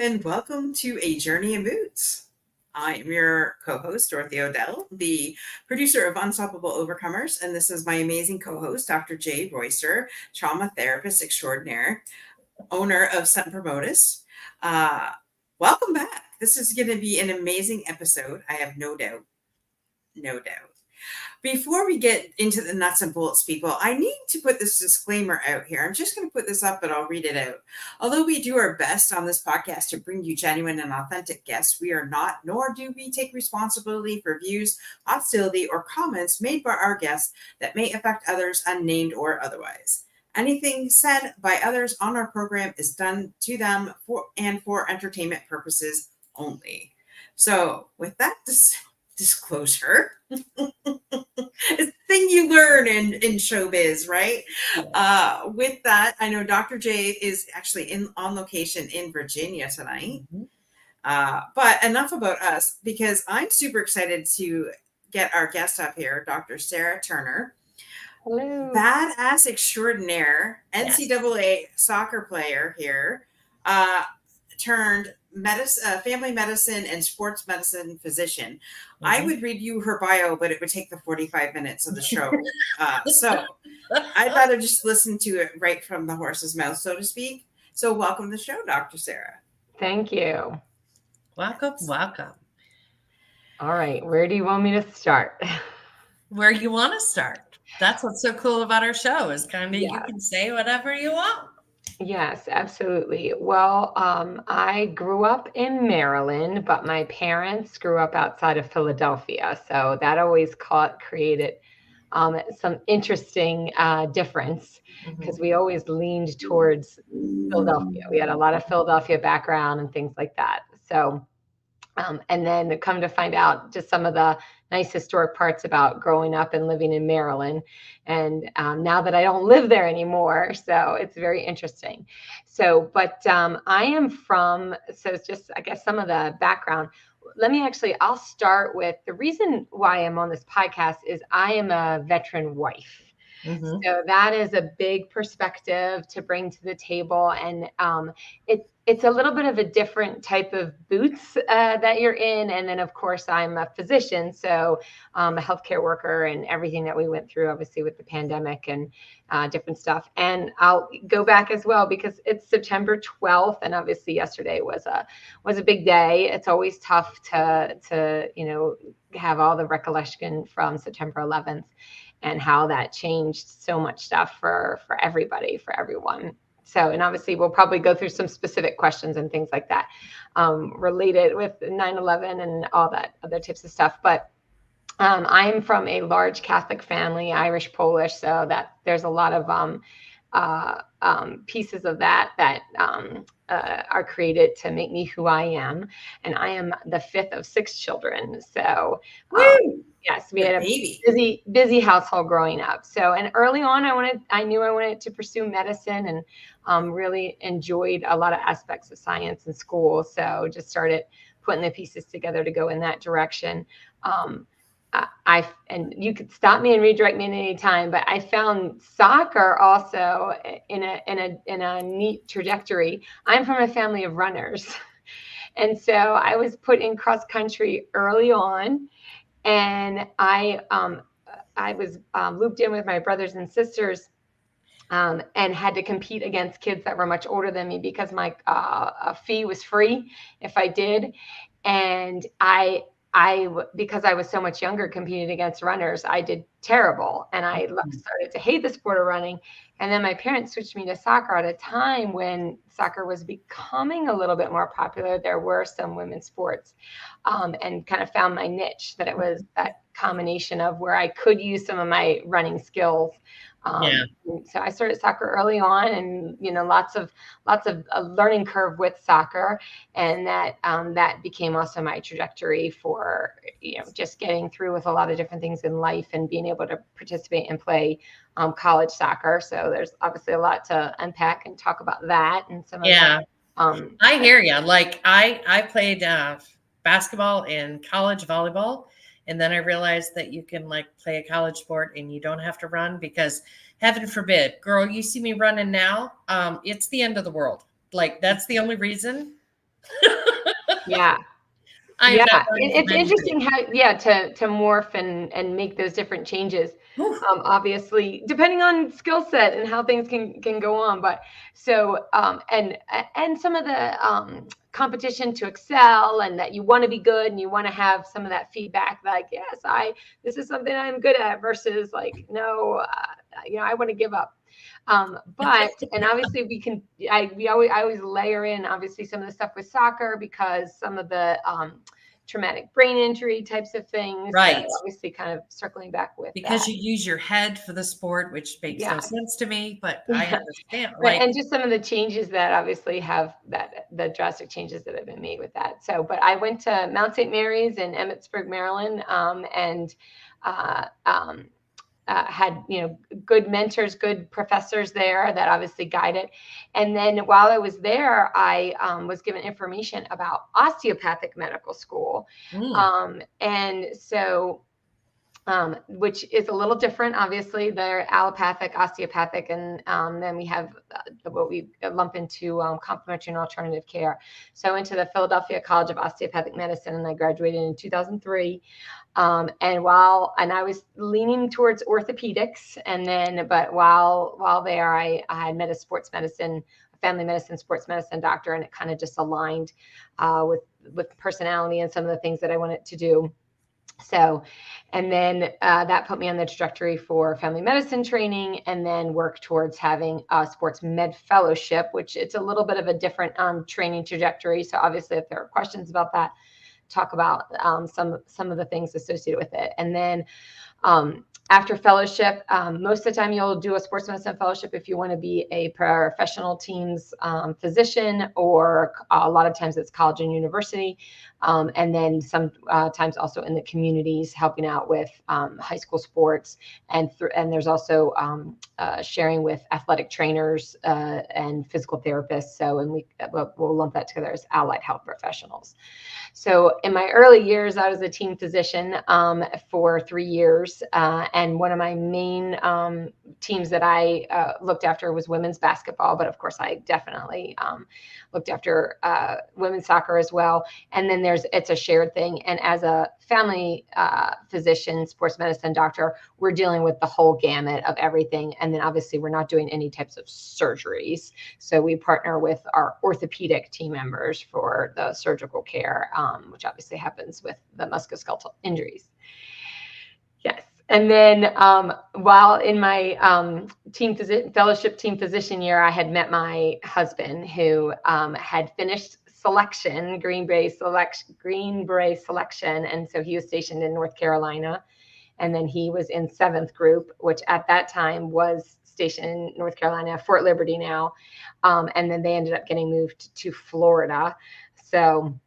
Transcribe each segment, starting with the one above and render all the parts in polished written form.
and welcome to A Journey in Boots. I am your co-host, Dorothy Odell, the producer of Unstoppable Overcomers, and this is my amazing co-host, Dr. Jay Royster, trauma therapist extraordinaire, owner of Summa Cum Laude. Welcome back. This is going to be an amazing episode. I have no doubt. No doubt. Before we get into the nuts and bolts, people, I need to put this disclaimer out here. I'm just going to put this up, but I'll read it out. Although we do our best on this podcast to bring you genuine and authentic guests, we are not, nor do we take responsibility for views, hostility, or comments made by our guests that may affect others, unnamed or otherwise. Anything said by others on our program is done to them for entertainment purposes only. So with that disclosure, it's the thing you learn in showbiz, right? With that, I know Dr. J is actually on location in Virginia tonight. But enough about us, because I'm super excited to get our guest up here, Dr. Sarah Turner. Hello. Badass extraordinaire, NCAA soccer player here, turned family medicine and sports medicine physician. I would read you her bio, but it would take the 45 minutes of the show. So I'd rather just listen to it right from the horse's mouth, so to speak. So welcome to the show, Dr. Sarah. Thank you. Welcome. All right. Where do you want me to start? Where you want to start. That's what's so cool about our show is kind of you can say whatever you want. Yes, absolutely. Well, I grew up in Maryland, but my parents grew up outside of Philadelphia. So that always created some interesting difference, because we always leaned towards Philadelphia. We had a lot of Philadelphia background and things like that. So, and then come to find out just some of the nice historic parts about growing up and living in Maryland. And now that I don't live there anymore, so it's very interesting. So, but I am from, so it's just, I guess, some of the background. I'll start with the reason why I'm on this podcast is I am a veteran wife. So that is a big perspective to bring to the table. And it's a little bit of a different type of boots that you're in. And then, of course, I'm a physician, so a healthcare worker, and everything that we went through, obviously, with the pandemic and different stuff. And I'll go back as well, because it's September 12th. And obviously yesterday was a big day. It's always tough to have all the recollection from September 11th and how that changed so much stuff for everybody, for everyone. So, and obviously we'll probably go through some specific questions and things like that related with 9/11 and all that other types of stuff. But I'm from a large Catholic family, Irish, Polish, so that there's a lot of pieces of that are created to make me who I am. And I am the fifth of 6 children. So yes, we had a busy household growing up. So, and early on, I knew I wanted to pursue medicine, and really enjoyed a lot of aspects of science in school. So just started putting the pieces together to go in that direction. And you could stop me and redirect me at any time, but I found soccer also in a neat trajectory. I'm from a family of runners. And so I was put in cross country early on, and I was looped in with my brothers and sisters, and had to compete against kids that were much older than me, because my fee was free if I did. And because I was so much younger, competing against runners, I did terrible. And I started to hate the sport of running. And then my parents switched me to soccer at a time when soccer was becoming a little bit more popular. There were some women's sports, and kind of found my niche, that it was that combination of where I could use some of my running skills. So I started soccer early on, and lots of a learning curve with soccer, and that became also my trajectory for just getting through with a lot of different things in life and being able to participate and play college soccer. So there's obviously a lot to unpack and talk about that and some of that. I hear you. Like I played basketball in college volleyball. And then I realized that you can play a college sport and you don't have to run, because heaven forbid, girl, you see me running now. It's the end of the world. That's the only reason Yeah. I am Yeah, not running for it's anything. interesting how, to morph and make those different changes. Whew. Obviously, depending on skill set and how things can go on. But so, and some of the competition to excel, and that you want to be good and you want to have some of that feedback, like, yes, this is something I'm good at, versus like, no, I want to give up. But, and obviously I always layer in obviously some of the stuff with soccer, because some of the traumatic brain injury types of things. Right. So obviously kind of circling back with Because that. you use your head for the sport, which makes no Yeah. sense to me, but I Yeah. understand. Right. Like, And just some of the changes that obviously the drastic changes that have been made with that. So, but I went to Mount St. Mary's in Emmitsburg, Maryland, and uh, um, had good mentors, good professors there that obviously guided. And then while I was there, I was given information about osteopathic medical school, and so which is a little different. Obviously, they're allopathic, osteopathic, and then we have what we lump into complementary and alternative care. So I went to the Philadelphia College of Osteopathic Medicine, and I graduated in 2003. And I was leaning towards orthopedics, and then, but while there, I had met a family medicine, sports medicine doctor, and it kind of just aligned with personality and some of the things that I wanted to do. So, and then that put me on the trajectory for family medicine training, and then work towards having a sports med fellowship, which it's a little bit of a different training trajectory. So obviously, if there are questions about that, talk about some of the things associated with it. And then after fellowship, most of the time you'll do a sports medicine fellowship if you want to be a professional teams physician, or a lot of times it's college and university. And then sometimes also in the communities, helping out with high school sports, and there's also sharing with athletic trainers and physical therapists. So, and we'll lump that together as allied health professionals. So in my early years, I was a team physician for 3 years. And one of my main teams that I looked after was women's basketball. But of course, I definitely looked after women's soccer as well. And then it's a shared thing. And as a family physician, sports medicine doctor, we're dealing with the whole gamut of everything. And then obviously we're not doing any types of surgeries. So we partner with our orthopedic team members for the surgical care, which obviously happens with the musculoskeletal injuries. Yes. And then while in my fellowship team physician year, I had met my husband, who had finished selection, green-beret selection. And so he was stationed in North Carolina. And then he was in 7th group, which at that time was stationed in North Carolina, Fort Liberty now. And then they ended up getting moved to Florida. So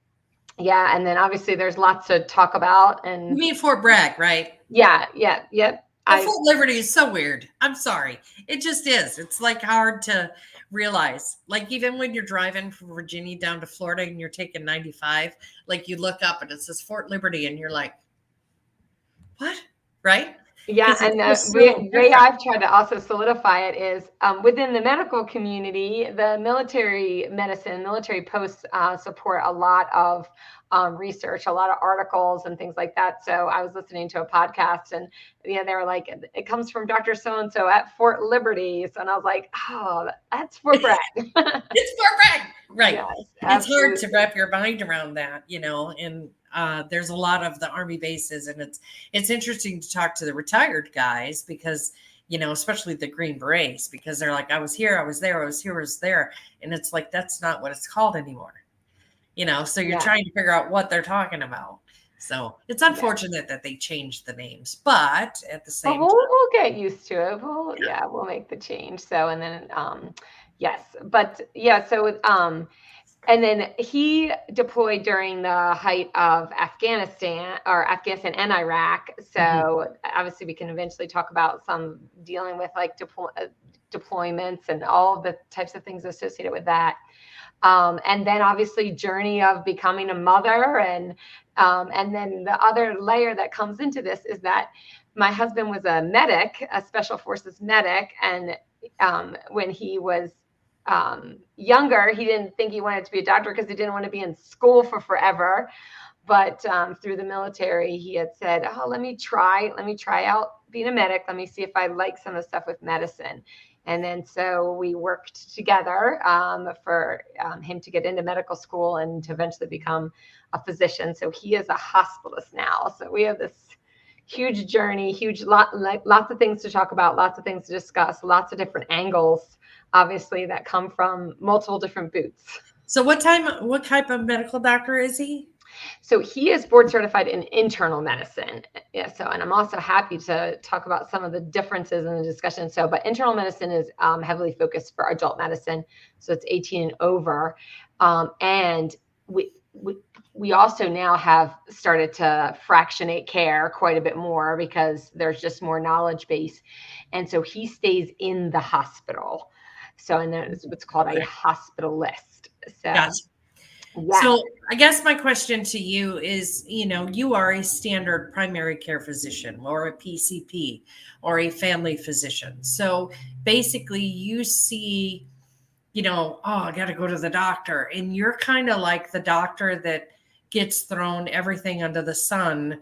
yeah, and then obviously there's lots to talk about. And you mean Fort Bragg, right? Yeah. Fort Liberty is so weird. I'm sorry. It just is. It's like hard to realize. Like, even when you're driving from Virginia down to Florida and you're taking 95, like you look up and it says Fort Liberty and you're like, what? Right? Yeah, and the way I've tried to also solidify it is within the medical community, the military medicine, military posts support a lot of research, a lot of articles and things like that. So I was listening to a podcast, and they were like, it comes from Dr. So-and-so at Fort Liberty. So, and I was like, oh, that's Fort Bragg. It's Fort Bragg. Right. Yes, it's hard to wrap your mind around that, and there's a lot of the Army bases, and it's interesting to talk to the retired guys, because, especially the Green Berets, because they're like, I was here, I was there, I was here, I was there. And it's like, that's not what it's called anymore. So you're trying to figure out what they're talking about. So it's unfortunate that they changed the names, but at the same time, we'll get used to it. We'll make the change. So, and then, yes, but yeah, so, and then he deployed during the height of Afghanistan and Iraq. So obviously we can eventually talk about some dealing with like deployments and all of the types of things associated with that. And then obviously journey of becoming a mother. And then the other layer that comes into this is that my husband was a medic, a special forces medic. And when he was younger, he didn't think he wanted to be a doctor because he didn't want to be in school for forever. But through the military, he had said, oh, let me try out being a medic. Let me see if I like some of the stuff with medicine. And then so we worked together for him to get into medical school and to eventually become a physician. So he is a hospitalist now. So we have this huge journey, lots of things to talk about, lots of things to discuss, lots of different angles, obviously, that come from multiple different boots. So what type of medical doctor is he? So he is board certified in internal medicine. Yeah. So, and I'm also happy to talk about some of the differences in the discussion. So, but internal medicine is heavily focused for adult medicine. So it's 18 and over. And we also now have started to fractionate care quite a bit more because there's just more knowledge base. And so he stays in the hospital. So, and there's what's called a hospitalist. So, gotcha. Yeah. So I guess my question to you is, you are a standard primary care physician or a PCP or a family physician. So basically you see, oh, I got to go to the doctor. And you're kind of like the doctor that gets thrown everything under the sun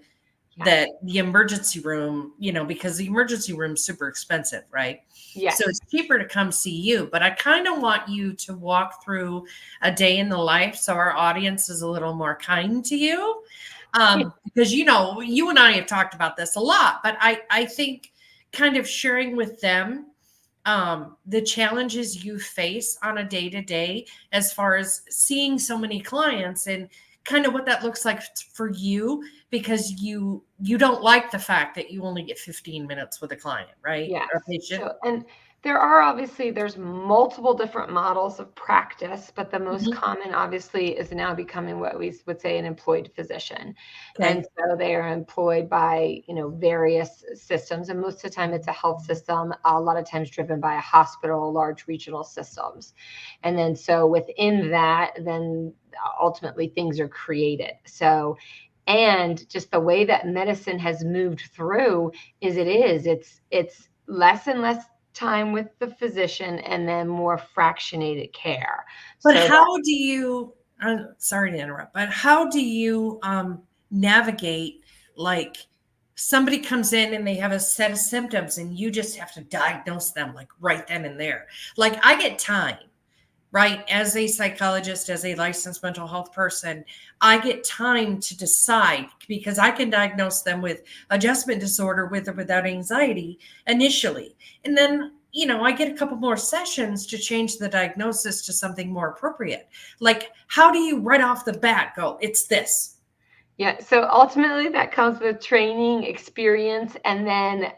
that the emergency room, because the emergency room's super expensive, right? Yeah. So it's cheaper to come see you, but I kind of want you to walk through a day in the life so our audience is a little more kind to you. Because, you and I have talked about this a lot, but I think kind of sharing with them the challenges you face on a day-to-day as far as seeing so many clients and kind of what that looks like for you, because you don't like the fact that you only get 15 minutes with a client, right? Yeah. Or patient. So, and there's multiple different models of practice, but the most common obviously is now becoming what we would say an employed physician. Okay. And so they are employed by, various systems. And most of the time it's a health system, a lot of times driven by a hospital, large regional systems. And then so within that, then ultimately things are created. So, and just the way that medicine has moved through it's less and less time with the physician and then more fractionated care. But so how do you, I'm sorry to interrupt, but how do you navigate, like somebody comes in and they have a set of symptoms and you just have to diagnose them like right then and there? Like I get time, right? As a psychologist, as a licensed mental health person, I get time to decide because I can diagnose them with adjustment disorder with or without anxiety initially. And then, I get a couple more sessions to change the diagnosis to something more appropriate. Like, how do you right off the bat go, it's this? Yeah. So ultimately that comes with training, experience, and then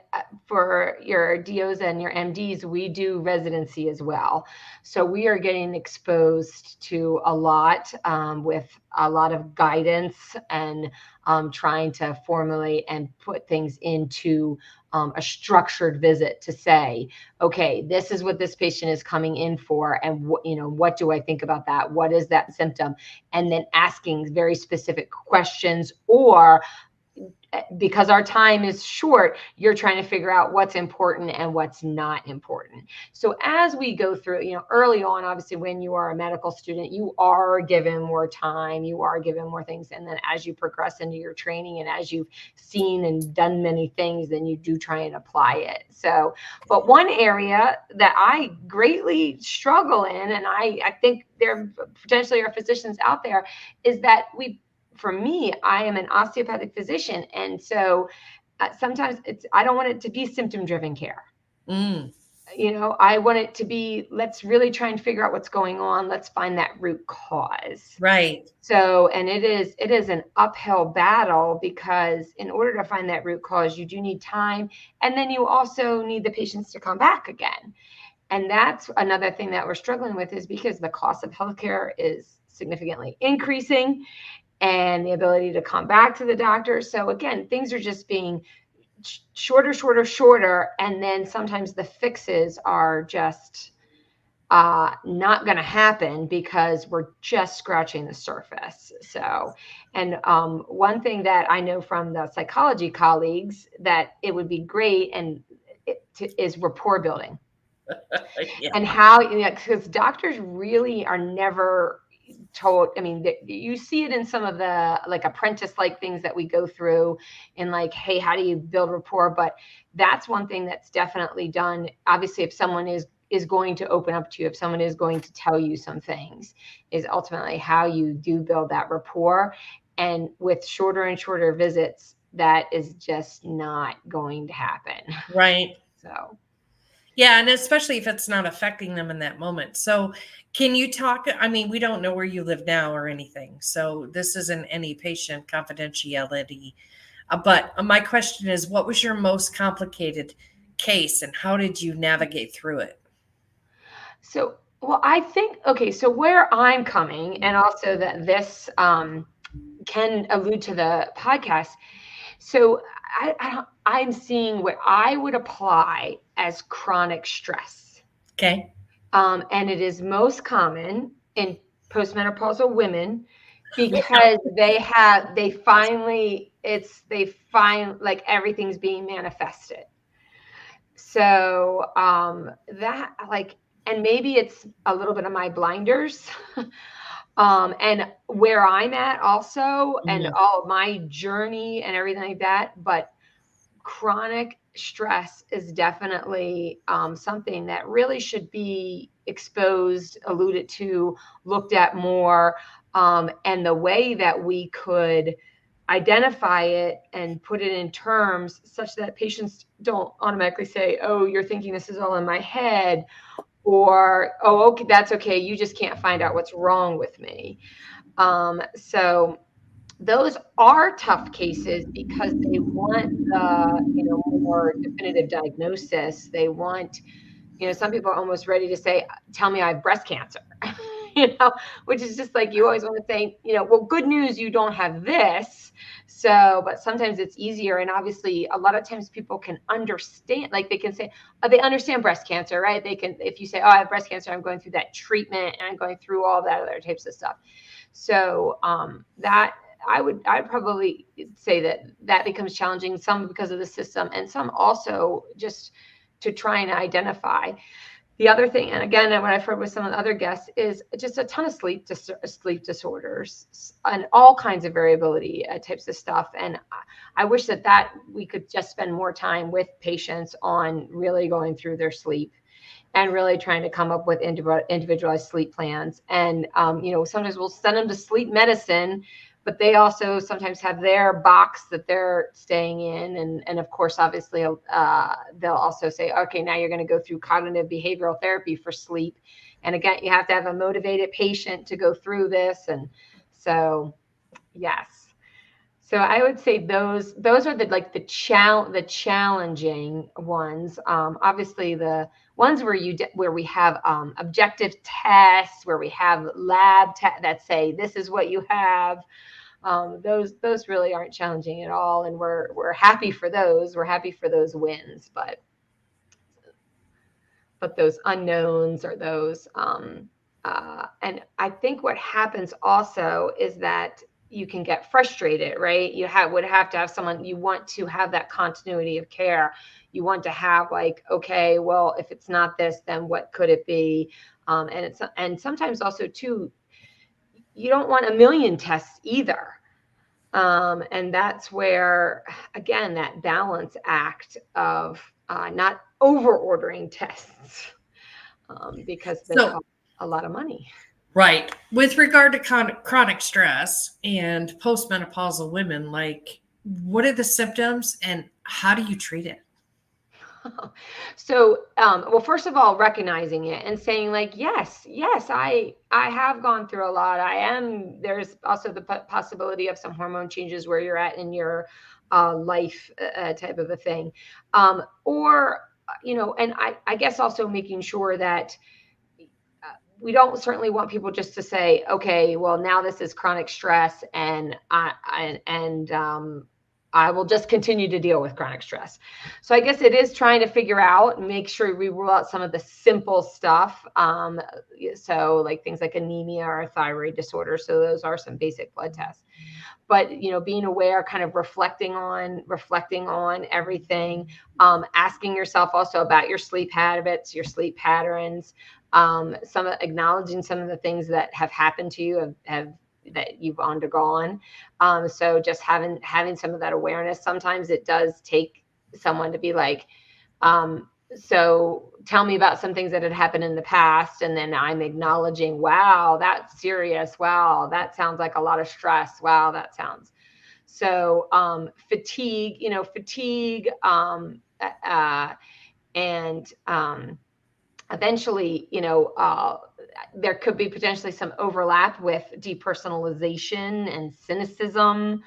for your DOs and your MDs, we do residency as well. So we are getting exposed to a lot with a lot of guidance and trying to formulate and put things into a structured visit to say, okay, this is what this patient is coming in for. And what do I think about that? What is that symptom? And then asking very specific questions, or because our time is short, you're trying to figure out what's important and what's not important. So as we go through, early on, obviously, when you are a medical student, you are given more time, you are given more things. And then as you progress into your training and as you've seen and done many things, then you do try and apply it. So, but one area that I greatly struggle in, and I think there potentially are physicians out there, is that for me, I am an osteopathic physician. And so sometimes I don't want it to be symptom-driven care. I want it to be, let's really try and figure out what's going on. Let's find that root cause. Right. So, and it is an uphill battle because in order to find that root cause, you do need time. And then you also need the patients to come back again. And that's another thing that we're struggling with, is because the cost of healthcare is significantly increasing, and the ability to come back to the doctor. So again, things are just being shorter. And then sometimes the fixes are just not going to happen because we're just scratching the surface. So, and one thing that I know from the psychology colleagues that it would be great is rapport building. Yeah. And how, because doctors really are never told. I mean, you see it in some of the like apprentice like things that we go through in like, hey, how do you build rapport? But that's one thing that's definitely done. Obviously, if someone is going to open up to you, if someone is going to tell you some things, is ultimately how you do build that rapport. And with shorter and shorter visits, that is just not going to happen. Right. So. Yeah, and especially if it's not affecting them in that moment. So can you talk? I mean, we don't know where you live now or anything. So this isn't any patient confidentiality. But my question is, what was your most complicated case and how did you navigate through it? So, well, I think, okay, so where I'm coming, and also that this can allude to the podcast. So I'm seeing what I would apply as chronic stress. Okay. And it is most common in postmenopausal women because they find like everything's being manifested. So that like, and maybe it's a little bit of my blinders and where I'm at also, and all of my journey and everything like that. But chronic stress is definitely something that really should be exposed, alluded to, looked at more. And the way that we could identify it and put it in terms such that patients don't automatically say, oh, you're thinking this is all in my head, or, oh, okay, that's okay, you just can't find out what's wrong with me. So those are tough cases because they want the, more definitive diagnosis. They want, some people are almost ready to say, tell me I have breast cancer, which is just like, you always want to say, well, good news, you don't have this. So, but sometimes it's easier. And obviously a lot of times people can understand, like they can say, they understand breast cancer, right? They can, if you say, oh, I have breast cancer, I'm going through that treatment and I'm going through all that other types of stuff. So that I'd probably say that becomes challenging, some because of the system and some also just to try and identify. The other thing, and again, what I've heard with some of the other guests, is just a ton of sleep disorders and all kinds of variability types of stuff. And I wish that we could just spend more time with patients on really going through their sleep and really trying to come up with individualized sleep plans. And, sometimes we'll send them to sleep medicine, but they also sometimes have their box that they're staying in. And of course, obviously, they'll also say, okay, now you're going to go through cognitive behavioral therapy for sleep. And again, you have to have a motivated patient to go through this. And so, yes. So I would say those are the challenging ones. Obviously, the ones where we have objective tests, where we have lab tests that say this is what you have. Those really aren't challenging at all, and we're happy for those. We're happy for those wins, but those unknowns or those. And I think what happens also is that you can get frustrated, right? You would have to have someone, you want to have that continuity of care. You want to have like, okay, well, if it's not this, then what could it be? And sometimes also too, you don't want a million tests either. And that's where, again, that balance act of not over ordering tests because they cost a lot of money. Right. With regard to chronic stress and postmenopausal women, like what are the symptoms and how do you treat it? So, well, first of all, recognizing it and saying like, yes, I have gone through a lot. There's also the possibility of some hormone changes where you're at in your life type of a thing. Or, and I guess also making sure that we don't certainly want people just to say, okay, well, now this is chronic stress and I will just continue to deal with chronic stress. So I guess it is trying to figure out, make sure we rule out some of the simple stuff. So like things like anemia or thyroid disorder. So those are some basic blood tests. But, being aware, kind of reflecting on everything, asking yourself also about your sleep habits, your sleep patterns, acknowledging some of the things that have happened to you, that you've undergone. So just having some of that awareness. Sometimes it does take someone to be like, so tell me about some things that had happened in the past. And then I'm acknowledging, wow, that's serious. Wow, that sounds like a lot of stress. Wow, that sounds. So fatigue, and eventually, there could be potentially some overlap with depersonalization and cynicism.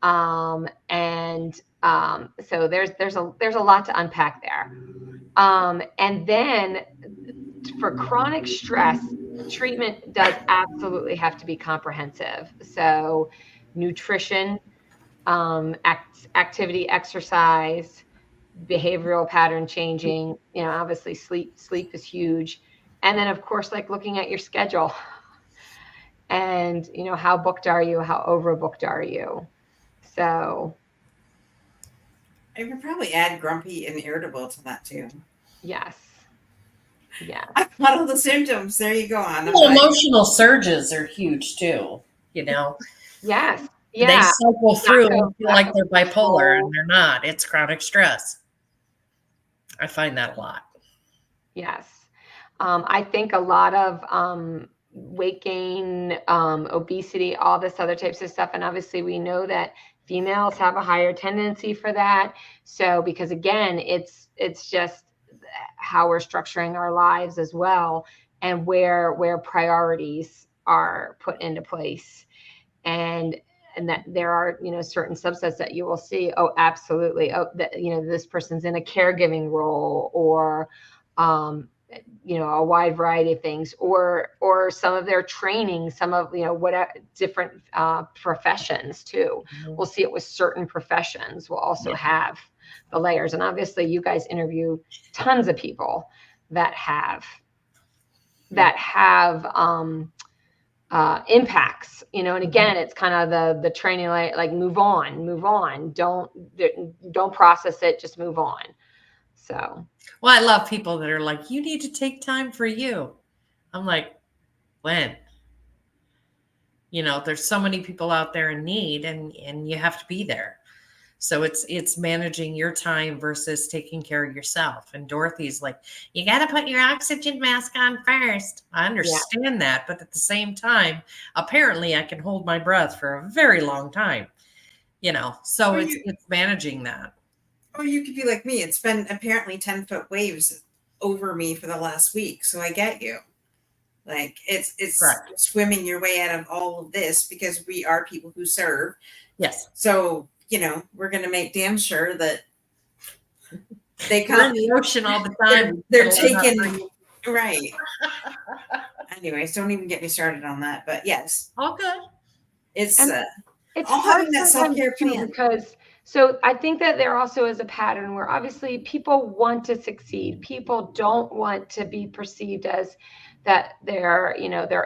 So there's a lot to unpack there. And then for chronic stress, treatment does absolutely have to be comprehensive. So nutrition, activity, exercise, behavioral pattern changing, obviously sleep is huge. And then of course, like looking at your schedule and, how booked are you? How overbooked are you? So I would probably add grumpy and irritable to that too. yes. Yeah. I've got all the symptoms. There you go. Well, emotional surges are huge too, Yes. They Yeah. cycle through and feel like they're bipolar and they're not. It's chronic stress. I find that a lot. Yes. I think a lot of weight gain, obesity, all this other types of stuff. And obviously we know that females have a higher tendency for that. So, because again, it's just how we're structuring our lives as well, and where priorities are put into place. And that there are, certain subsets that you will see, oh, absolutely. Oh, that, this person's in a caregiving role, or, a wide variety of things, or some of their training, some of, whatever different professions too. Mm-hmm. We'll see it with certain professions. We'll also have the layers. And obviously you guys interview tons of people that have impacts, and again, it's kind of the training, like move on. Don't process it, just move on. So, well, I love people that are like, you need to take time for you. I'm like, when? There's so many people out there in need, and you have to be there. So it's managing your time versus taking care of yourself. And Dorothy's like, you got to put your oxygen mask on first. I understand that. But at the same time, apparently I can hold my breath for a very long time, so it's managing that. Or you could be like me. It's been apparently 10-foot waves over me for the last week. So I get you. Like it's Correct. Swimming your way out of all of this, because we are people who serve. Yes. So, we're going to make damn sure that they come in the ocean all the time. They're taking, right. Anyways, don't even get me started on that. But yes. All good. It's all having that self-care plan. Because so I think that there also is a pattern where obviously people want to succeed. People don't want to be perceived as that they're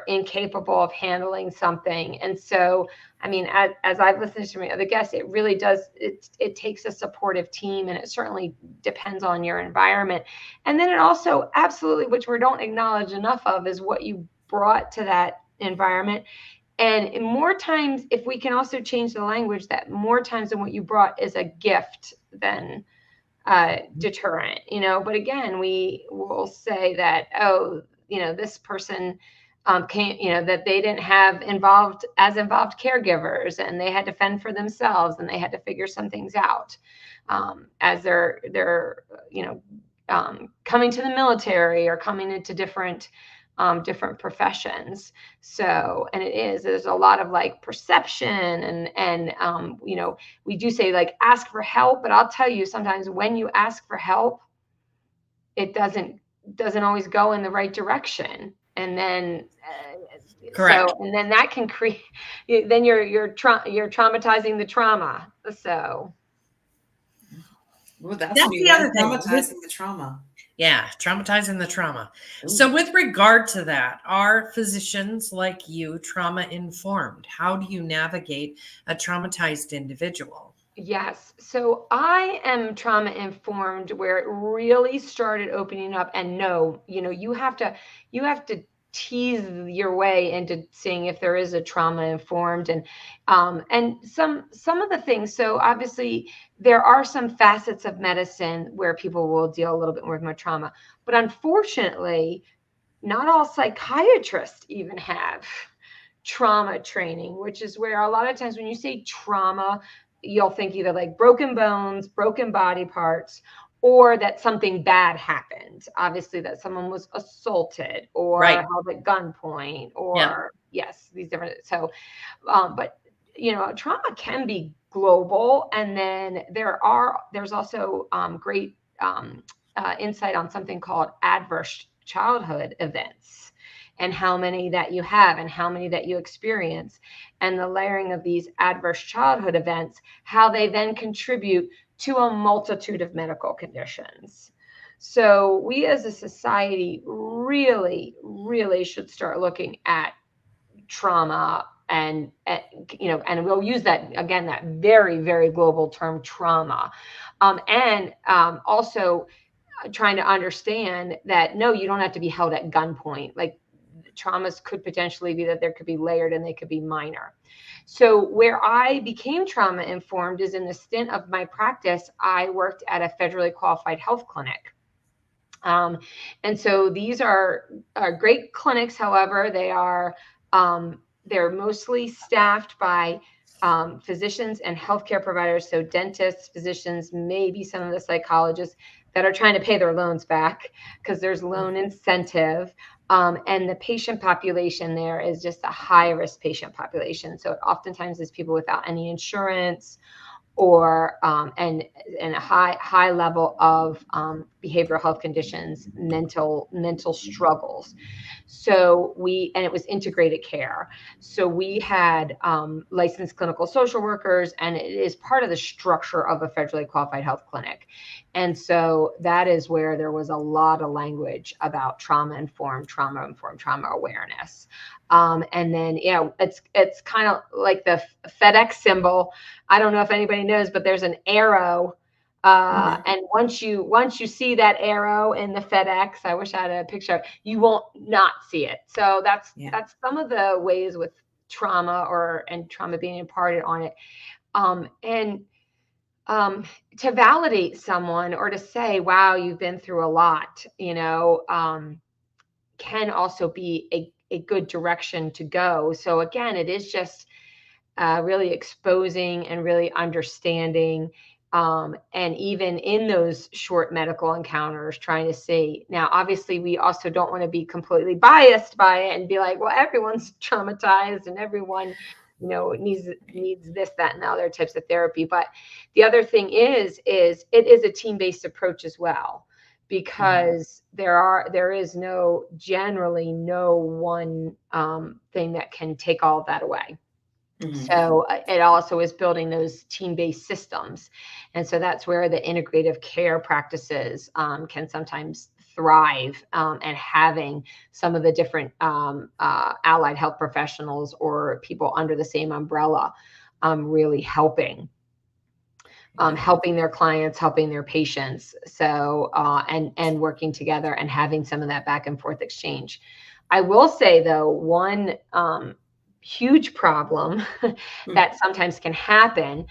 incapable of handling something. And so, I mean, as I've listened to my other guests, it really does, it takes a supportive team, and it certainly depends on your environment. And then it also absolutely, which we don't acknowledge enough of, is what you brought to that environment. And more times, if we can also change the language, that more times than what you brought is a gift than deterrent, but again, we will say that, oh, this person can't, that they didn't have involved caregivers, and they had to fend for themselves, and they had to figure some things out as they're coming to the military or coming into different professions. So, and there's a lot of like perception and we do say like ask for help, but I'll tell you, sometimes when you ask for help, it doesn't always go in the right direction. And then, correct. And then that can create, then you're traumatizing the trauma. So Well, that's That's new the one. other thing. Traumatizing the trauma. Yeah, traumatizing the trauma. Ooh. So with regard to that, are physicians like you trauma informed? How do you navigate a traumatized individual? Yes. So I am trauma informed where it really started opening up. And no, you have to tease your way into seeing if there is a trauma informed and some of the things. So obviously there are some facets of medicine where people will deal a little bit more with more trauma, but unfortunately, not all psychiatrists even have trauma training, which is where a lot of times when you say trauma, you'll think either like broken bones, broken body parts, or that something bad happened. Obviously, that someone was assaulted or Right. held at gunpoint, or Yeah. yes, these different. So, but trauma can be global, and then there's also great insight on something called adverse childhood events, and how many that you have and how many that you experience, and the layering of these adverse childhood events, how they then contribute to a multitude of medical conditions. So we as a society really, really should start looking at trauma and we'll use that again, that very, very global term trauma. And also trying to understand that no, you don't have to be held at gunpoint. Like traumas could potentially be that there could be layered and they could be minor. So where I became trauma informed is in the stint of my practice, I worked at a federally qualified health clinic. And so these are great clinics. However, they're mostly staffed by physicians and healthcare providers. So dentists, physicians, maybe some of the psychologists that are trying to pay their loans back because there's loan incentive. And the patient population there is just a high risk patient population. So it oftentimes is people without any insurance or and a high level of behavioral health conditions, mental struggles. So it was integrated care. So we had licensed clinical social workers, and it is part of the structure of a federally qualified health clinic. And so that is where there was a lot of language about trauma-informed trauma awareness. And then, it's kind of like the FedEx symbol. I don't know if anybody knows, but there's an arrow. And once you see that arrow in the FedEx, I wish I had a picture, you won't not see it. So that's some of the ways with trauma and trauma being imparted on it. To validate someone or to say, wow, you've been through a lot, can also be a good direction to go. So again, it is just really exposing and really understanding. And even in those short medical encounters, trying to see. Now, obviously, we also don't want to be completely biased by it and be like, well, everyone's traumatized and everyone, needs this, that, and the other types of therapy. But the other thing is it is a team-based approach as well, because there is generally no one thing that can take all of that away. So it also is building those team-based systems. And so that's where the integrative care practices can sometimes thrive, and having some of the different allied health professionals or people under the same umbrella really helping their clients, helping their patients. So, and working together and having some of that back and forth exchange. I will say though, one huge problem that sometimes can happen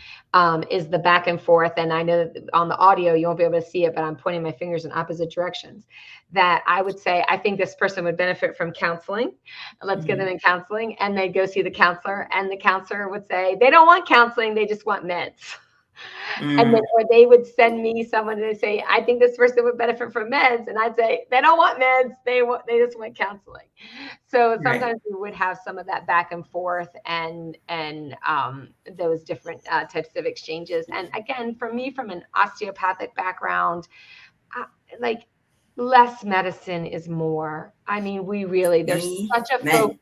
is the back and forth. And I know that on the audio, you won't be able to see it, but I'm pointing my fingers in opposite directions. That I would say, I think this person would benefit from counseling. Let's get them in counseling. And they go see the counselor, and the counselor would say, they don't want counseling, they just want meds. And then, or they would send me someone to say, I think this person would benefit from meds. And I'd say, they don't want meds. They just want counseling. So sometimes we would have some of that back and forth and those different types of exchanges. And again, for me, from an osteopathic background, like less medicine is more. I mean, there's such a focus.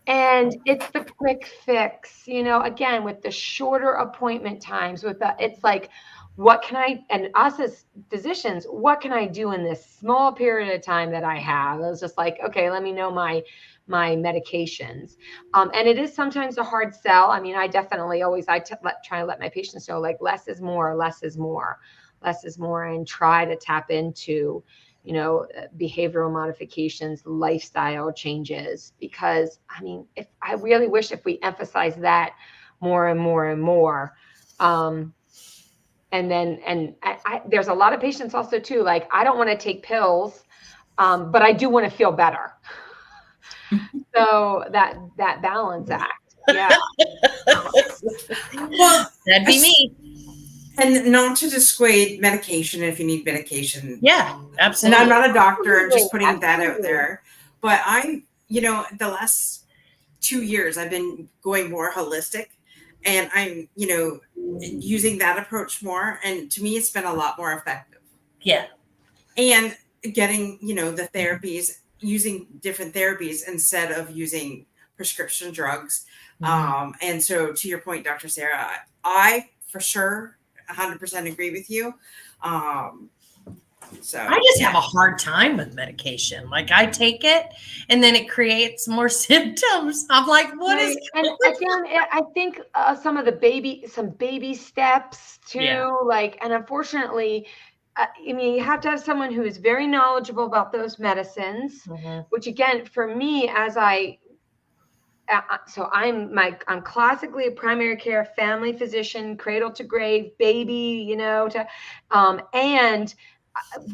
And it's the quick fix, again, with the shorter appointment times, it's like, what can and us as physicians, what can I do in this small period of time that I have? It was just like, okay, let me know my medications. And it is sometimes a hard sell. I mean, I definitely always, try to let my patients know, like, less is more, less is more, less is more, and try to tap into, behavioral modifications, lifestyle changes, because I really wish if we emphasize that more and more and more. And there's a lot of patients also too, like, I don't want to take pills, but I do want to feel better. So that balance act. Yeah. Well, That'd be me. And not to dissuade medication if you need medication. Yeah, absolutely. And I'm not a doctor. I'm just putting Absolutely. that out there. But the last 2 years, I've been going more holistic, and I'm, using that approach more. And to me, it's been a lot more effective. Yeah. And getting, the therapies, using different therapies instead of using prescription drugs. Mm-hmm. And so to your point, Dr. Sarah, I for sure 100% agree with you. So I just have a hard time with medication. Like, I take it and then it creates more symptoms. I'm like, what is? And again, I think some baby steps too, Yeah. and unfortunately, you have to have someone who is very knowledgeable about those medicines, Mm-hmm. which again, for me, so I'm classically a primary care family physician, cradle to grave, baby, and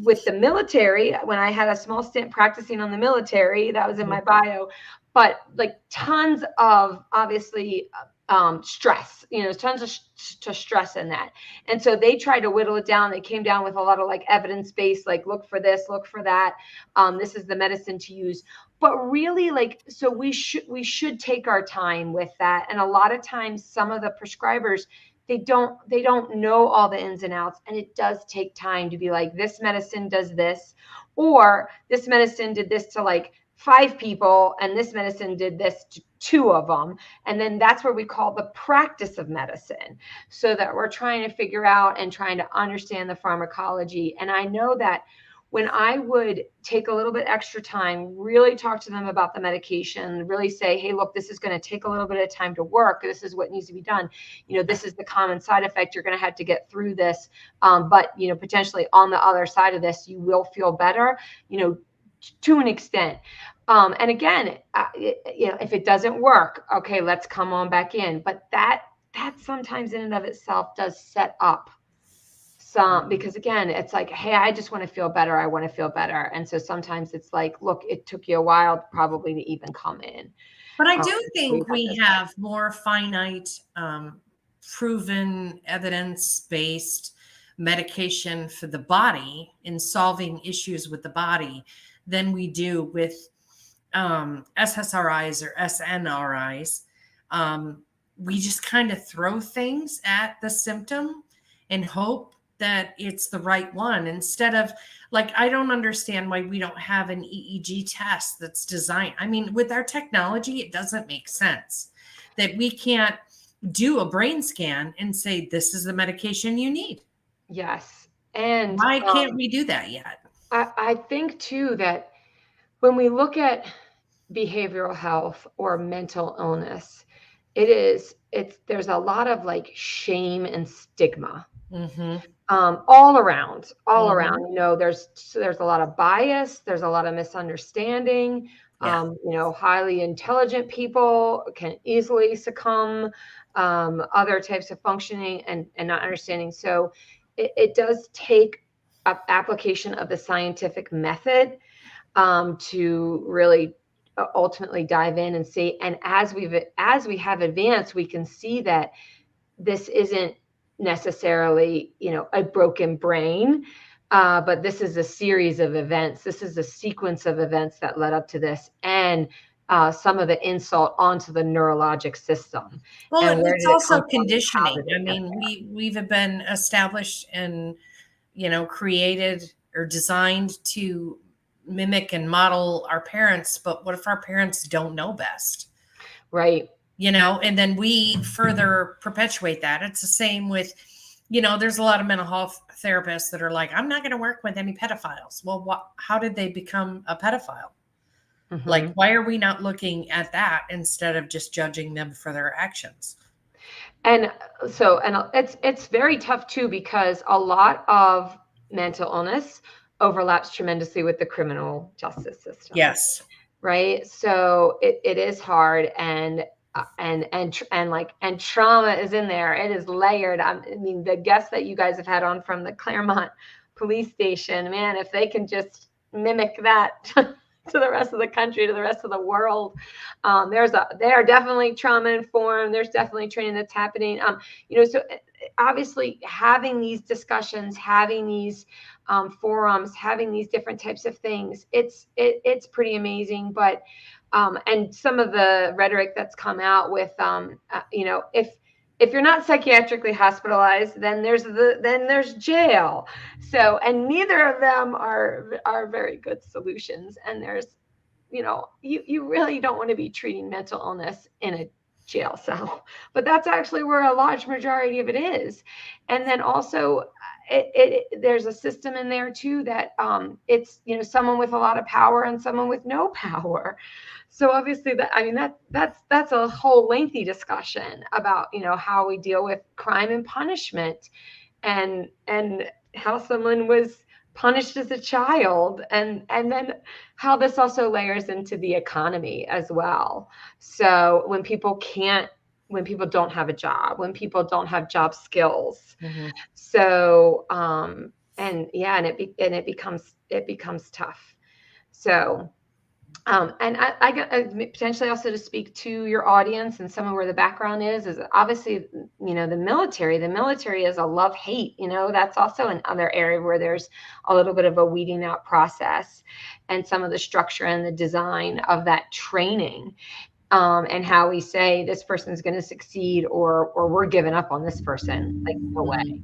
with the military, when I had a small stint practicing on the military, that was in my bio, but like tons of obviously stress, tons of stress in that. And so they tried to whittle it down. They came down with a lot of like evidence-based, like, look for this, look for that. This is the medicine to use. But really, so we should take our time with that. And a lot of times some of the prescribers, they don't know all the ins and outs. And it does take time to be like, this medicine does this, or this medicine did this to like 5 people, and this medicine did this to 2 of them. And then that's where we call the practice of medicine, so that we're trying to figure out and trying to understand the pharmacology. And I know that when I would take a little bit extra time, really talk to them about the medication, really say, hey, look, this is going to take a little bit of time to work. This is what needs to be done. This is the common side effect. You're going to have to get through this. But, potentially on the other side of this, you will feel better, to an extent. And again, if it doesn't work, okay, let's come on back in. But that sometimes in and of itself does set up some, because again, it's like, hey, I just want to feel better. I want to feel better. And so sometimes it's like, look, it took you a while probably to even come in. But I do think we have more finite, proven, evidence-based medication for the body in solving issues with the body than we do with SSRIs or SNRIs. We just kind of throw things at the symptom and hope that it's the right one, instead of, like, I don't understand why we don't have an EEG test that's designed. I mean, with our technology, it doesn't make sense that we can't do a brain scan and say, this is the medication you need. Yes. And why can't we do that yet? I think too that when we look at behavioral health or mental illness, there's a lot of like shame and stigma. Mm-hmm. All around, there's a lot of bias. There's a lot of misunderstanding. Yeah. Highly intelligent people can easily succumb, other types of functioning and not understanding. So it does take an application of the scientific method to really ultimately dive in and see. And as we have advanced, we can see that this isn't necessarily, a broken brain, but this is a series of events. This is a sequence of events that led up to this, and some of the insult onto the neurologic system. Well, and it's also conditioning. I mean, we've been established and, created or designed to mimic and model our parents, but what if our parents don't know best? Right. And then we further perpetuate that. It's the same with, there's a lot of mental health therapists that are like, I'm not going to work with any pedophiles. Well, how did they become a pedophile? Mhm. Like, why are we not looking at that instead of just judging them for their actions? And it's very tough too, because a lot of mental illness overlaps tremendously with the criminal justice system. Yes. Right. So it is hard, and trauma is in there. It is layered. I mean, the guests that you guys have had on from the Claremont police station, man, if they can just mimic that to the rest of the country, to the rest of the world, they are definitely trauma informed. There's definitely training that's happening. So obviously having these discussions, having these forums, having these different types of things, it's pretty amazing. But and some of the rhetoric that's come out with, if you're not psychiatrically hospitalized, then there's jail. So, and neither of them are very good solutions. And there's, you really don't want to be treating mental illness in a jail cell, but that's actually where a large majority of it is. And then also there's a system in there too that it's someone with a lot of power and someone with no power. So obviously that's a whole lengthy discussion about how we deal with crime and punishment, and how someone was punished as a child, and then how this also layers into the economy as well. So when people don't have a job, when people don't have job skills, so and it becomes tough. So and I potentially also to speak to your audience and some of where the background is obviously, the military. The military is a love-hate, that's also another area where there's a little bit of a weeding out process, and some of the structure and the design of that training, and how we say this person's going to succeed, or we're giving up on this person, like, no way.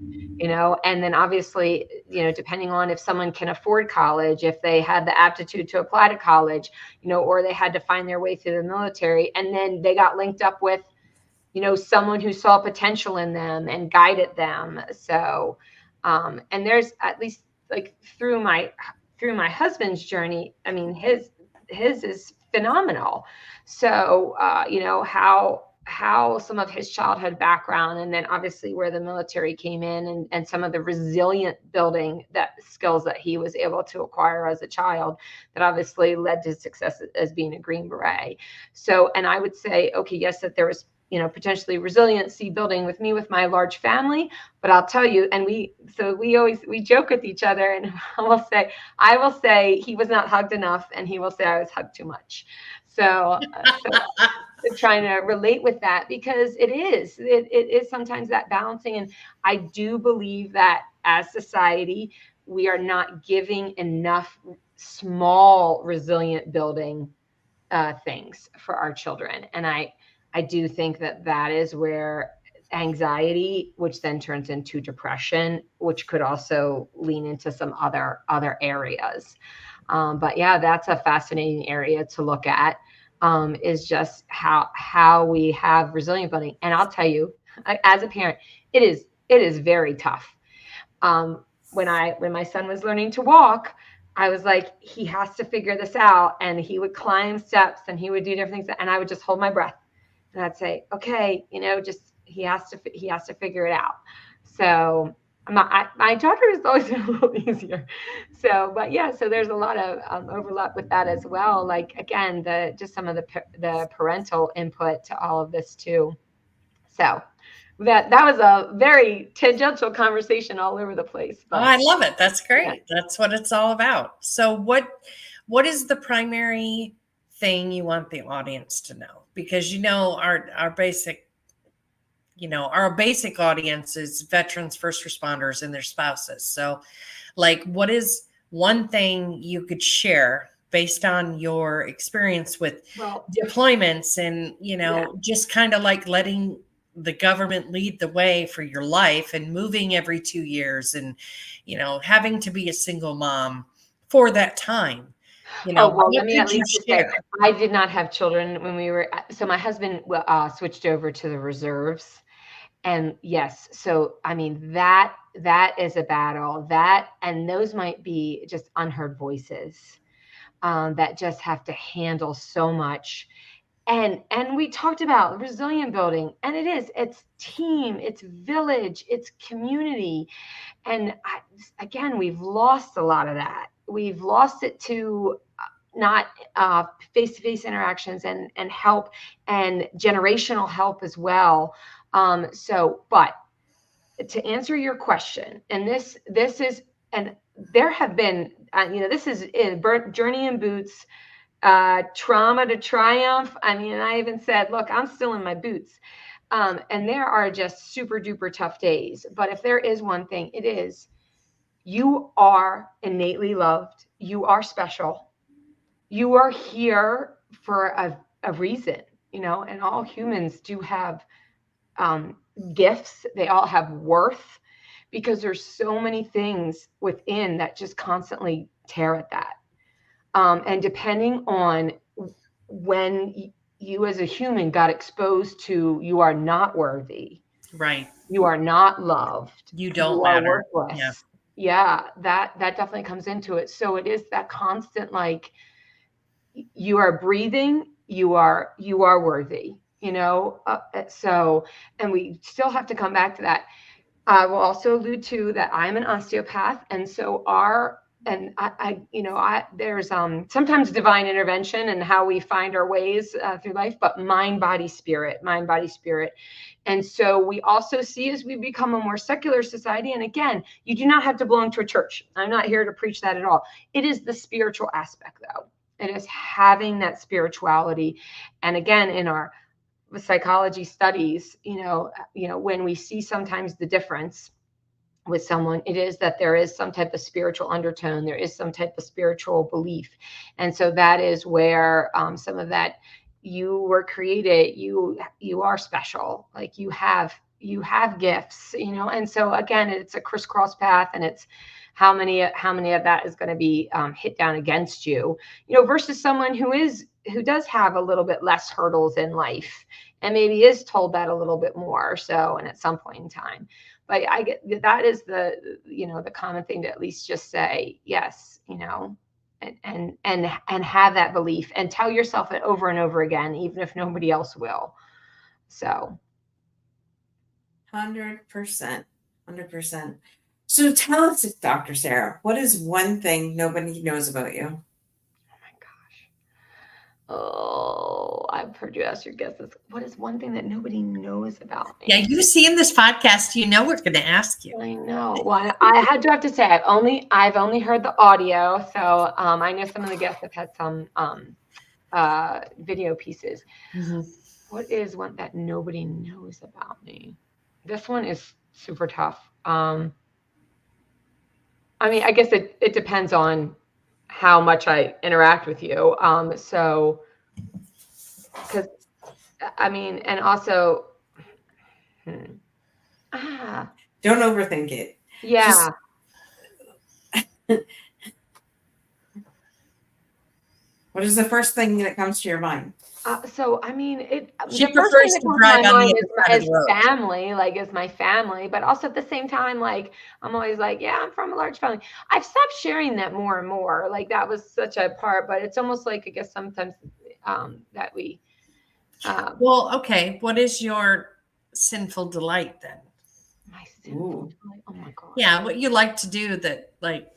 And then obviously, depending on if someone can afford college, if they had the aptitude to apply to college, or they had to find their way through the military, and then they got linked up with, someone who saw potential in them and guided them. So, and there's, at least like through my husband's journey, I mean, his is phenomenal. So, how some of his childhood background, and then obviously where the military came in, and some of the resilient building that skills that he was able to acquire as a child, that obviously led to success as being a Green Beret. So, and I would say, okay, yes, that there was, potentially resiliency building with me, with my large family, but I'll tell you, and we joke with each other, and I will say he was not hugged enough, and he will say I was hugged too much. So trying to relate with that, because it is sometimes that balancing. And I do believe that as society, we are not giving enough small resilient building things for our children. And I do think that is where anxiety, which then turns into depression, which could also lean into some other areas. But yeah, that's a fascinating area to look at. Is just how we have resilient building. And I'll tell you, as a parent, it is very tough. When my son was learning to walk, I was like, he has to figure this out, and he would climb steps and he would do different things, and I would just hold my breath, and I'd say, okay, just he has to figure it out. So my daughter is always been a little easier. So, but yeah, so there's a lot of overlap with that as well. Like, again, just some of the parental input to all of this too. So that was a very tangential conversation all over the place. But, I love it. That's great. Yeah. That's what it's all about. So what is the primary thing you want the audience to know? Because, our basic audience is veterans, first responders, and their spouses. So, like, what is one thing you could share based on your experience with deployments and, just kind of like letting the government lead the way for your life, and moving every 2 years, and, having to be a single mom for that time? You know, well, what let me did at you least just say, share? I did not have children when we were, so my husband switched over to the reserves. And yes, so I mean, that is a battle, and those might be just unheard voices that just have to handle so much. And we talked about resilient building, and it's team, it's village, it's community. And again, we've lost a lot of that. We've lost it to not face-to-face interactions and help and generational help as well. But to answer your question, and this is, and there have been, this is in Journey in Boots, trauma to triumph. I mean, and I even said, look, I'm still in my boots. And there are just super duper tough days. But if there is one thing, it is you are innately loved. You are special. You are here for a reason, and all humans do have gifts. They all have worth, because there's so many things within that just constantly tear at that. And depending on when you as a human got exposed to, you are not worthy. Right. You are not loved. You don't You matter. are worthless. Yeah, that definitely comes into it. So it is that constant, like, you are breathing, you are worthy, so, and we still have to come back to that. I will also allude to that I'm an osteopath, and so there's sometimes divine intervention and how we find our ways through life, but mind, body, spirit. And so we also see, as we become a more secular society, and again, you do not have to belong to a church. I'm not here to preach that at all. It is the spiritual aspect, though. It is having that spirituality. And again, in our psychology studies, when we see sometimes the difference with someone, it is that there is some type of spiritual undertone. There is some type of spiritual belief. And so that is where some of that, you were created, you are special, like you have gifts, and so again, it's a crisscross path, and it's how many of that is going to be hit down against you, versus someone who does have a little bit less hurdles in life and maybe is told that a little bit more so, and at some point in time. But I get that is the common thing, to at least just say yes, and have that belief, and tell yourself it over and over again, even if nobody else will. So 100%. So tell us, Dr. Sarah, what is one thing nobody knows about you? Oh my gosh. Oh, I've heard you ask your guests this. What is one thing that nobody knows about me? Yeah, you see in this podcast, we're going to ask you. I know. Well, I have to say, I've only heard the audio, so I know some of the guests have had some video pieces. Mm-hmm. What is one that nobody knows about me? This one is super tough. I mean, I guess it depends on how much I interact with you. So, because I mean, and also, don't overthink it. Yeah. What is the first thing that comes to your mind? So, I mean, She the first thing prefers that to comes drive to on my mind the other side of is the road. family, like, is my family. But also at the same time, like, I'm always like, yeah, I'm from a large family. I've stopped sharing that more and more. Like, that was such a part, but it's almost like, I guess sometimes that we. Well, okay. What is your sinful delight then? My sinful delight. Oh my God. Yeah, what you like to do that, like,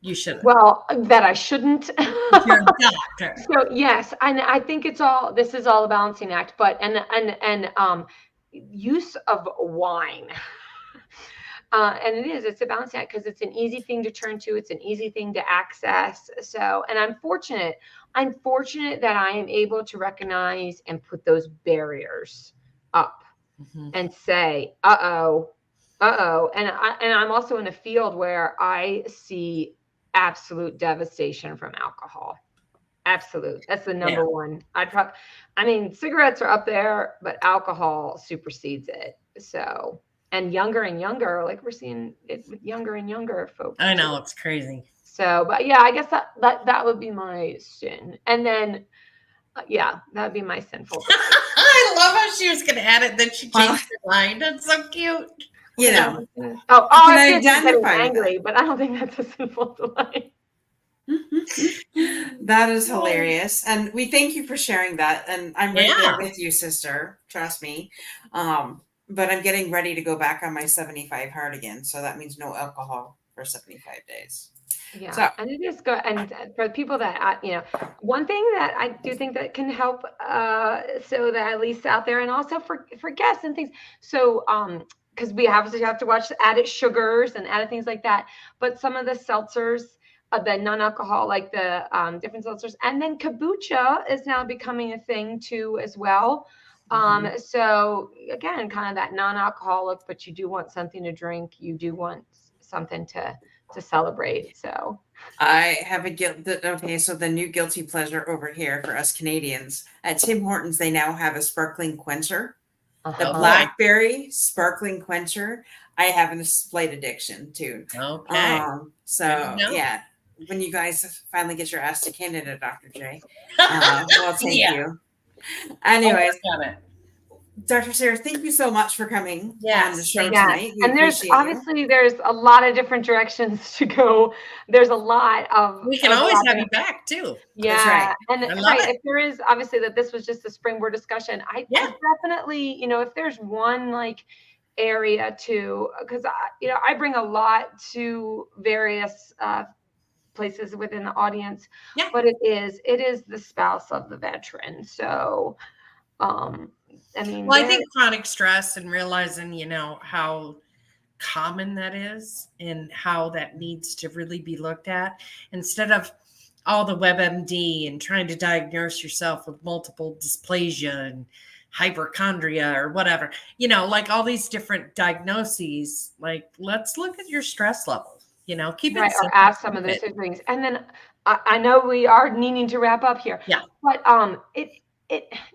you shouldn't. Well, that I shouldn't. You're a doctor. So yes, and I think this is all a balancing act, but and use of wine. And it's a balancing act, because it's an easy thing to turn to. It's an easy thing to access. So, and I'm fortunate that I am able to recognize and put those barriers up and say, uh-oh. And I'm also in a field where I see absolute devastation from alcohol. Absolute. That's the number one. I mean, cigarettes are up there, but alcohol supersedes it. So, and younger, like we're seeing it with younger and younger folks. I know, too. it's crazy. So, but yeah, I guess that would be my sin. And then, yeah, that would be my sinful. I love how she was going to add it, then she changed her mind. That's so cute. You know, I was identify getting with angry, but I don't think that's a sinful delight. that is hilarious, and we thank you for sharing that. And I'm right there with you, sister. Trust me. But I'm getting ready to go back on my 75 hard again, so that means no alcohol for 75 days. Yeah, so, and it is good. And for people that one thing that I do think that can help, so that at least out there, and also for guests and things. So, because we obviously have to watch added sugars and added things like that. But some of the seltzers, the non-alcohol, like the different seltzers, and then kombucha is now becoming a thing too as well. So again, kind of that non-alcoholic, but you do want something to drink. You do want something to celebrate. So I have a guilt. Okay, so the new guilty pleasure over here for us Canadians at Tim Hortons, they now have a sparkling quencher, the blackberry sparkling quencher. I have a slight addiction too. Okay. So yeah, when you guys finally get your ass to Canada, Dr. J, well, thank you. Anyways, Dr. Sarah, thank you so much for coming on the show tonight. And there's a lot of different directions to go. There's a lot of. We can always have you back too. Yeah, that's right. And if there is obviously that this was just a springboard discussion, I definitely, if there's one like area to, because I bring a lot to various places within the audience, but it is the spouse of the veteran. So, I think chronic stress and realizing, how common that is and how that needs to really be looked at instead of all the WebMD and trying to diagnose yourself with multiple dysplasia and hypochondria or whatever, like all these different diagnoses. Like, let's look at your stress level, keep it simple. Or ask some of those things. And then I know we are needing to wrap up here. Yeah. But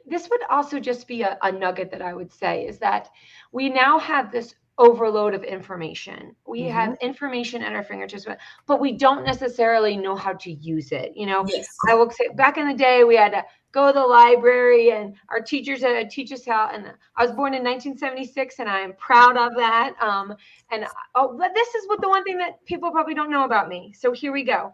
this would also just be a nugget that I would say is that we now have this overload of information. We have information at our fingertips, but we don't necessarily know how to use it. I will say back in the day, we had to go to the library and our teachers had to teach us how, and I was born in 1976 and I am proud of that. But this is the one thing that people probably don't know about me. So here we go.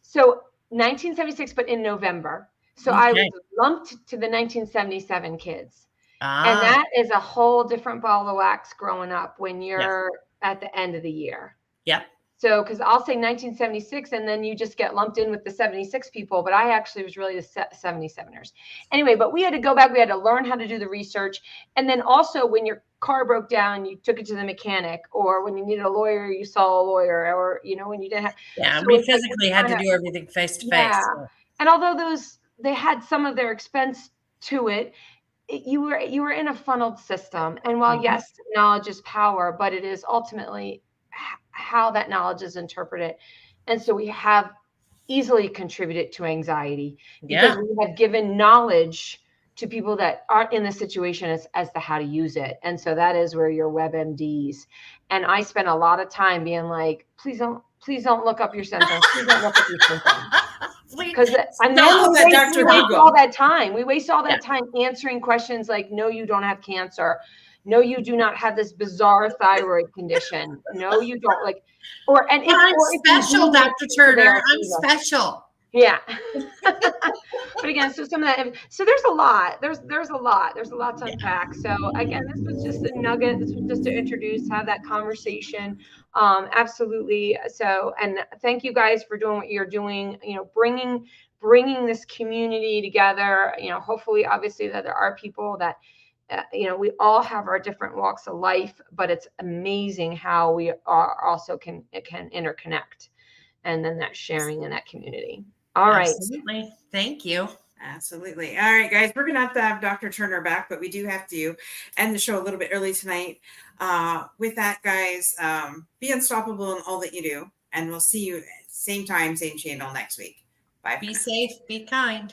So 1976, but in November. So I was lumped to the 1977 kids. And that is a whole different ball of wax growing up when you're at the end of the year. Yeah. So, because I'll say 1976 and then you just get lumped in with the 76 people, but I actually was really the 77ers. Anyway, but we had to go back. We had to learn how to do the research. And then also when your car broke down, you took it to the mechanic, or when you needed a lawyer, you saw a lawyer, or, when you didn't have. Yeah, so we physically had to do everything face to face. And although they had some of their expense to it, you were in a funneled system. And while yes, knowledge is power, but it is ultimately how that knowledge is interpreted. And so we have easily contributed to anxiety because we have given knowledge to people that aren't in the situation as to how to use it. And so that is where your WebMDs. And I spent a lot of time being like, please don't look up your symptoms. Please don't look up your symptoms. Because we waste all that time. We waste all that time answering questions like, no, you don't have cancer. No, you do not have this bizarre thyroid condition. No, you don't I'm special, Dr. Turner. I'm special. Yeah. But again, so some of that, so there's a lot to unpack. So again, this was just a nugget. This was just to introduce, have that conversation. Absolutely. So, and thank you guys for doing what you're doing, bringing this community together, hopefully, obviously that there are people that, we all have our different walks of life, but it's amazing how we are also can interconnect, and then that sharing in that community. All right. Absolutely. Thank you. Absolutely. All right, guys, we're going to have Dr. Turner back, but we do have to end the show a little bit early tonight. With that, guys, be unstoppable in all that you do, and we'll see you same time, same channel next week. Bye. Be safe. Be kind.